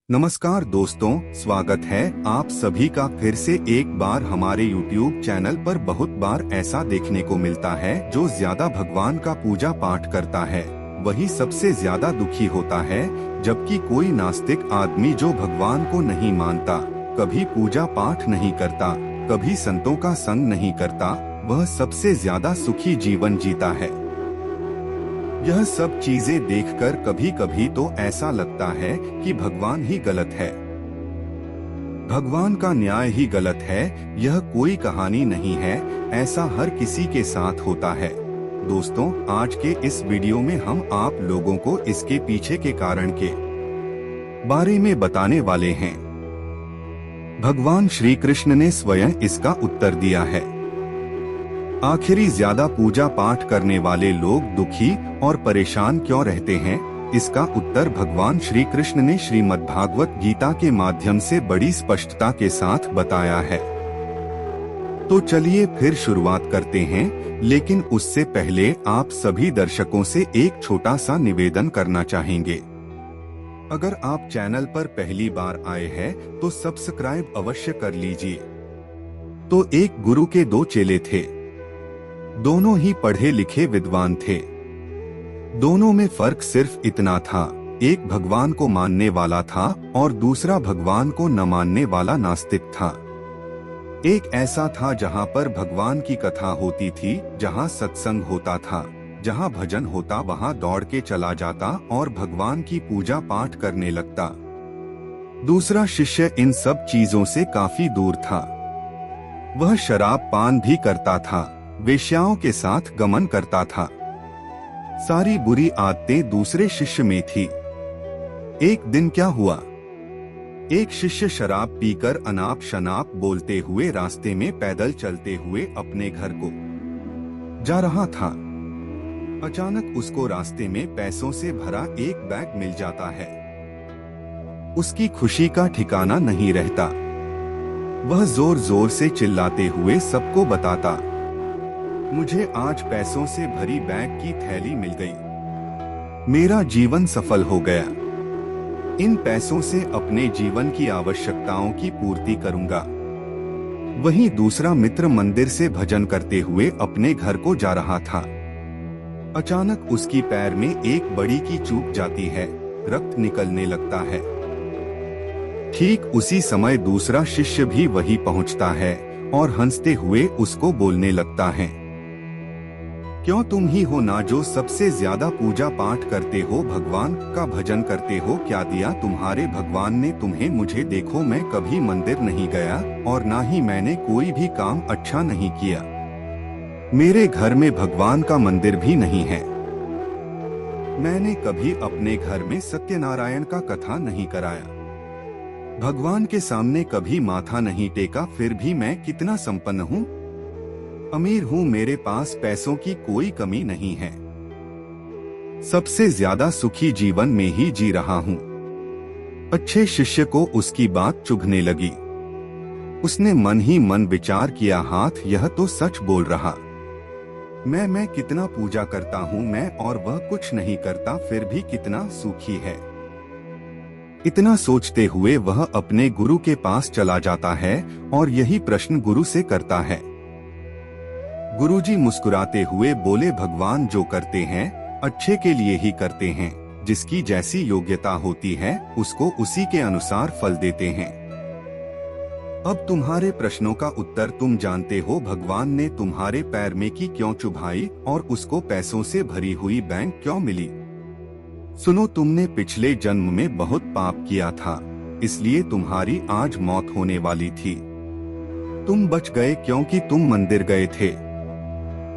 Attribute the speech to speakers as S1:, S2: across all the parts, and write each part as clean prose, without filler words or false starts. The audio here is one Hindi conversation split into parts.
S1: नमस्कार दोस्तों, स्वागत है आप सभी का फिर से एक बार हमारे YouTube चैनल पर। बहुत बार ऐसा देखने को मिलता है जो ज्यादा भगवान का पूजा पाठ करता है वही सबसे ज्यादा दुखी होता है, जबकि कोई नास्तिक आदमी जो भगवान को नहीं मानता, कभी पूजा पाठ नहीं करता, कभी संतों का संग नहीं करता, वह सबसे ज्यादा सुखी जीवन जीता है। यह सब चीजें देखकर कभी कभी तो ऐसा लगता है कि भगवान ही गलत है, भगवान का न्याय ही गलत है। यह कोई कहानी नहीं है, ऐसा हर किसी के साथ होता है। दोस्तों, आज के इस वीडियो में हम आप लोगों को इसके पीछे के कारण के बारे में बताने वाले हैं। भगवान श्री कृष्ण ने स्वयं इसका उत्तर दिया है। आखिरी ज्यादा पूजा पाठ करने वाले लोग दुखी और परेशान क्यों रहते हैं? इसका उत्तर भगवान श्री कृष्ण ने श्रीमद्भागवत गीता के माध्यम से बड़ी स्पष्टता के साथ बताया है। तो चलिए फिर शुरुआत करते हैं, लेकिन उससे पहले आप सभी दर्शकों से एक छोटा सा निवेदन करना चाहेंगे। अगर आप चैनल पर पहली बार आए हैं तो सब्सक्राइब अवश्य कर लीजिए। तो एक गुरु के दो चेले थे, दोनों ही पढ़े लिखे विद्वान थे। दोनों में फर्क सिर्फ इतना था, एक भगवान को मानने वाला था और दूसरा भगवान को न मानने वाला नास्तिक था। एक ऐसा था जहां पर भगवान की कथा होती थी, जहां सत्संग होता था, जहां भजन होता वहां दौड़ के चला जाता और भगवान की पूजा पाठ करने लगता। दूसरा शिष्य इन सब चीजों से काफी दूर था। वह शराब पान भी करता था, वेश्याओं के साथ गमन करता था। सारी बुरी आदतें दूसरे शिष्य में थी। एक दिन क्या हुआ, एक शिष्य शराब पीकर अनाप शनाप बोलते हुए रास्ते में पैदल चलते हुए अपने घर को जा रहा था। अचानक उसको रास्ते में पैसों से भरा एक बैग मिल जाता है। उसकी खुशी का ठिकाना नहीं रहता। वह जोर जोर से चिल्लाते हुए सबको बताता, मुझे आज पैसों से भरी बैग की थैली मिल गई, मेरा जीवन सफल हो गया। इन पैसों से अपने जीवन की आवश्यकताओं की पूर्ति करूंगा। वहीं दूसरा मित्र मंदिर से भजन करते हुए अपने घर को जा रहा था। अचानक उसकी पैर में एक बड़ी की चूक जाती है, रक्त निकलने लगता है। ठीक उसी समय दूसरा शिष्य भी वहीं पहुंचता है और हंसते हुए उसको बोलने लगता है, क्यों तुम ही हो ना जो सबसे ज्यादा पूजा पाठ करते हो, भगवान का भजन करते हो, क्या दिया तुम्हारे भगवान ने तुम्हें? मुझे देखो, मैं कभी मंदिर नहीं गया और ना ही मैंने कोई भी काम अच्छा नहीं किया। मेरे घर में भगवान का मंदिर भी नहीं है। मैंने कभी अपने घर में सत्यनारायण का कथा नहीं कराया। भगवान के सामने कभी माथा नहीं टेका, फिर भी मैं कितना संपन्न हूँ, अमीर हूँ, मेरे पास पैसों की कोई कमी नहीं है। सबसे ज्यादा सुखी जीवन में ही जी रहा हूँ। अच्छे शिष्य को उसकी बात चुभने लगी। उसने मन ही मन विचार किया, हाथ यह तो सच बोल रहा। मैं कितना पूजा करता हूँ मैं, और वह कुछ नहीं करता, फिर भी कितना सुखी है। इतना सोचते हुए वह अपने गुरु के पास चला जाता है और यही प्रश्न गुरु से करता है। गुरुजी मुस्कुराते हुए बोले, भगवान जो करते हैं अच्छे के लिए ही करते हैं, जिसकी जैसी योग्यता होती है उसको उसी के अनुसार फल देते हैं। अब तुम्हारे प्रश्नों का उत्तर तुम जानते हो। भगवान ने तुम्हारे पैर में की क्यों चुभाई और उसको पैसों से भरी हुई बैंक क्यों मिली? सुनो, तुमने पिछले जन्म में बहुत पाप किया था, इसलिए तुम्हारी आज मौत होने वाली थी। तुम बच गए क्योंकि तुम मंदिर गए थे,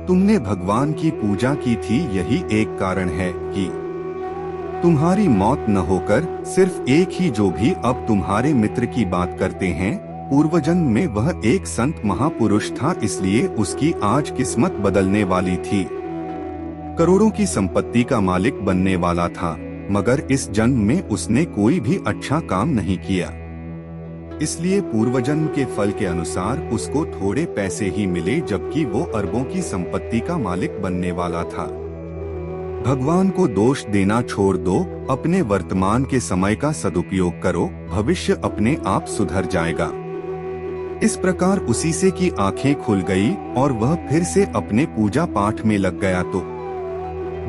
S1: तुमने भगवान की पूजा की थी, यही एक कारण है कि तुम्हारी मौत न होकर सिर्फ एक ही जो भी अब तुम्हारे मित्र की बात करते हैं, पूर्वजन्म में वह एक संत महापुरुष था, इसलिए उसकी आज किस्मत बदलने वाली थी। करोड़ों की संपत्ति का मालिक बनने वाला था, मगर इस जन्म में उसने कोई भी अच्छा काम नहीं किया, इसलिए पूर्वजन्म के फल के अनुसार उसको थोड़े पैसे ही मिले, जबकि वो अरबों की संपत्ति का मालिक बनने वाला था। भगवान को दोष देना छोड़ दो, अपने वर्तमान के समय का सदुपयोग करो, भविष्य अपने आप सुधर जाएगा। इस प्रकार उसी से की आंखें खुल गई और वह फिर से अपने पूजा पाठ में लग गया। तो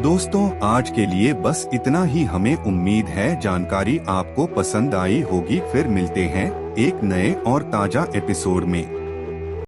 S1: दोस्तों, आज के लिए बस इतना ही। हमें उम्मीद है जानकारी आपको पसंद आई होगी। फिर मिलते हैं एक नए और ताजा एपिसोड में।